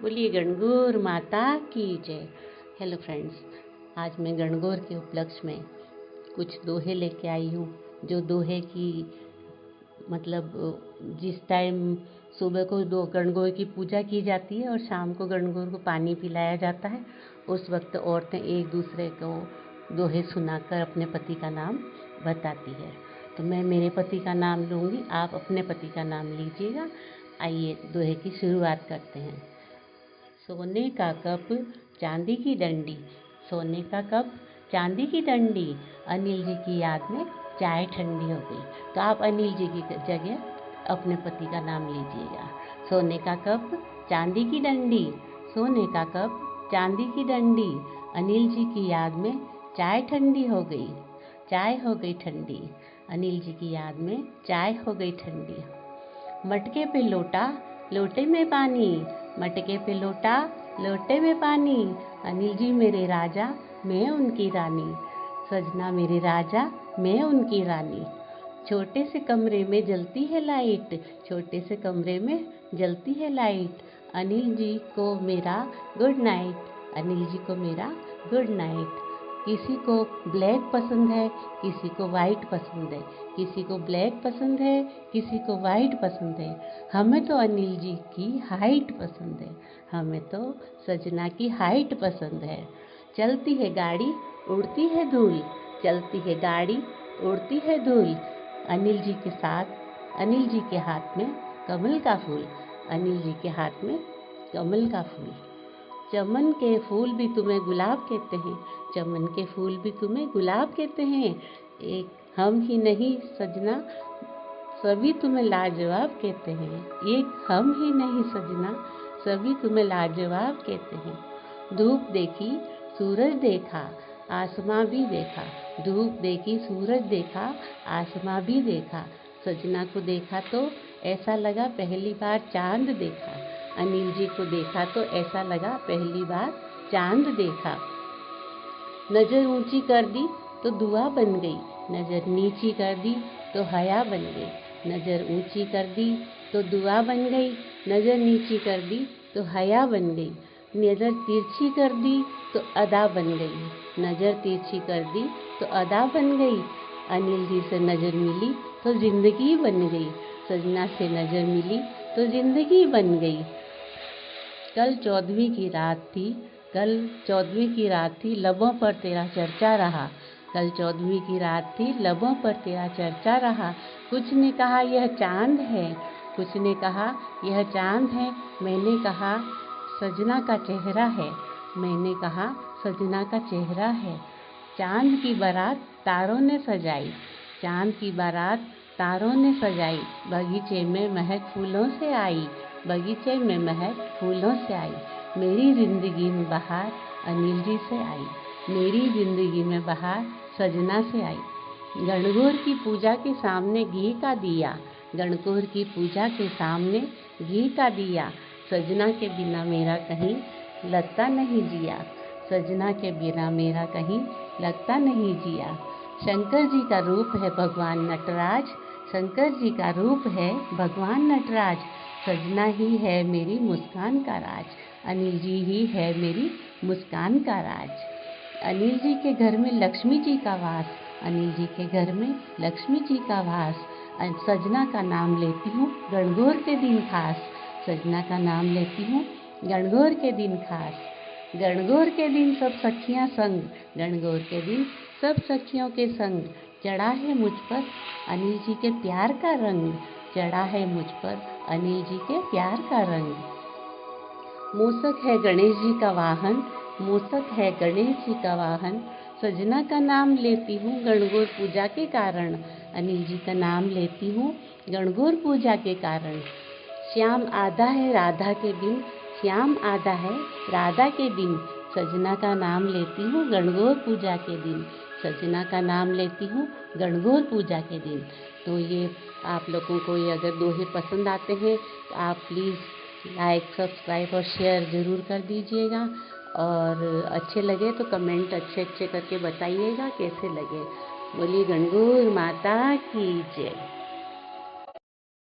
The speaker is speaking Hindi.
बोलिए गणगौर माता की जय। हेलो फ्रेंड्स, आज मैं गणगौर के उपलक्ष्य में कुछ दोहे लेके आई हूँ। जो दोहे की मतलब जिस टाइम सुबह को दो गणगौर की पूजा की जाती है और शाम को गणगौर को पानी पिलाया जाता है, उस वक्त औरतें एक दूसरे को दोहे सुनाकर अपने पति का नाम बताती है। तो मैं मेरे पति का नाम लूँगी, आप अपने पति का नाम लीजिएगा। आइए दोहे की शुरुआत करते हैं। सोने का कप चांदी की डंडी, सोने का कप चांदी की डंडी, अनिल जी की याद में चाय ठंडी हो गई। तो आप अनिल जी की जगह अपने पति का नाम लीजिएगा। सोने का कप चांदी की डंडी, सोने का कप चांदी की डंडी, अनिल जी की याद में चाय ठंडी हो गई, चाय हो गई ठंडी, अनिल जी की याद में चाय हो गई ठंडी। मटके पे लोटा, लोटे में पानी, मटके पे लोटा, लोटे में पानी, अनिल जी मेरे राजा, मैं उनकी रानी, सजना मेरे राजा, मैं उनकी रानी। छोटे से कमरे में जलती है लाइट, छोटे से कमरे में जलती है लाइट, अनिल जी को मेरा गुड नाइट, अनिल जी को मेरा गुड नाइट। किसी को ब्लैक पसंद है, किसी को वाइट पसंद है, किसी को ब्लैक पसंद है, किसी को वाइट पसंद है, हमें तो अनिल जी की हाइट पसंद है, हमें तो सजना की हाइट पसंद है। चलती है गाड़ी, उड़ती है धूल, चलती है गाड़ी, उड़ती है धूल, अनिल जी के साथ, अनिल जी के हाथ में कमल का फूल, अनिल जी के हाथ में कमल का फूल। चमन के फूल भी तुम्हें गुलाब कहते हैं, चमन के फूल भी तुम्हें गुलाब कहते हैं, एक हम ही नहीं सजना, सभी तुम्हें लाजवाब कहते हैं, एक हम ही नहीं सजना, सभी तुम्हें लाजवाब कहते हैं। धूप देखी, सूरज देखा, आसमां भी देखा, धूप देखी, सूरज देखा, आसमां भी देखा, सजना को देखा तो ऐसा लगा पहली बार चांद देखा, अनिल जी को देखा तो ऐसा लगा पहली बार चांद देखा। नज़र ऊंची कर दी तो दुआ बन गई, नज़र नीची कर दी तो हया बन गई, नज़र ऊंची कर दी तो दुआ बन गई, नज़र नीची कर दी तो हया बन गई, नज़र तिरछी कर दी तो अदा बन गई, नज़र तिरछी कर दी तो अदा बन गई, अनिल जी से नज़र मिली तो जिंदगी बन गई, सजना से नज़र मिली तो जिंदगी बन गई। कल 14वीं की रात थी, कल 14वीं की रात थी, लबों पर तेरा चर्चा रहा, कल 14वीं की रात थी, लबों पर तेरा चर्चा रहा, कुछ ने कहा यह चांद है, कुछ ने कहा यह चांद है, मैंने कहा सजना का चेहरा है, मैंने कहा सजना का चेहरा है। चांद की बारात तारों ने सजाई, चांद की बारात तारों ने सजाई, बगीचे में महक फूलों से आई, बगीचे में महक फूलों से आई, मेरी जिंदगी में बहार अनिल जी से आई, मेरी जिंदगी में बहार सजना से आई। गणगौर की पूजा के सामने घी का दिया, गणगौर की पूजा के सामने घी का दिया, सजना के बिना मेरा कहीं लगता नहीं जिया, सजना के बिना मेरा कहीं लगता नहीं जिया। शंकर जी का रूप है भगवान नटराज, शंकर जी का रूप है भगवान नटराज, सजना ही है मेरी मुस्कान का राज, अनिल जी ही है मेरी मुस्कान का राज। अनिल जी के घर में लक्ष्मी जी का वास, अनिल जी के घर में लक्ष्मी जी का वास, सजना का नाम लेती हूँ गणगौर के दिन खास, सजना का नाम लेती हूँ गणगौर के दिन खास। गणगौर के दिन सब सखियाँ संग, गणगौर के दिन सब सखियों के संग, चढ़ा है मुझ पर अनिल जी के प्यार का रंग, चढ़ा है मुझ पर अनिल जी के प्यार का रंग। मूसक है गणेश जी का वाहन, मूसक है गणेश जी का वाहन, सजना का नाम लेती हूँ गणगौर पूजा के कारण, अनिल जी का नाम लेती हूँ गणगौर पूजा के कारण। श्याम आधा है राधा के दिन, श्याम आधा है राधा के दिन, सजना का नाम लेती हूँ गणगौर पूजा के दिन, सजना का नाम लेती हूँ गणगौर पूजा के दिन। तो ये आप लोगों को ये अगर दोहे पसंद आते हैं तो आप प्लीज़ लाइक सब्सक्राइब और शेयर ज़रूर कर दीजिएगा, और अच्छे लगे तो कमेंट अच्छे अच्छे करके बताइएगा कैसे लगे। बोलिए गणगौर माता की जय।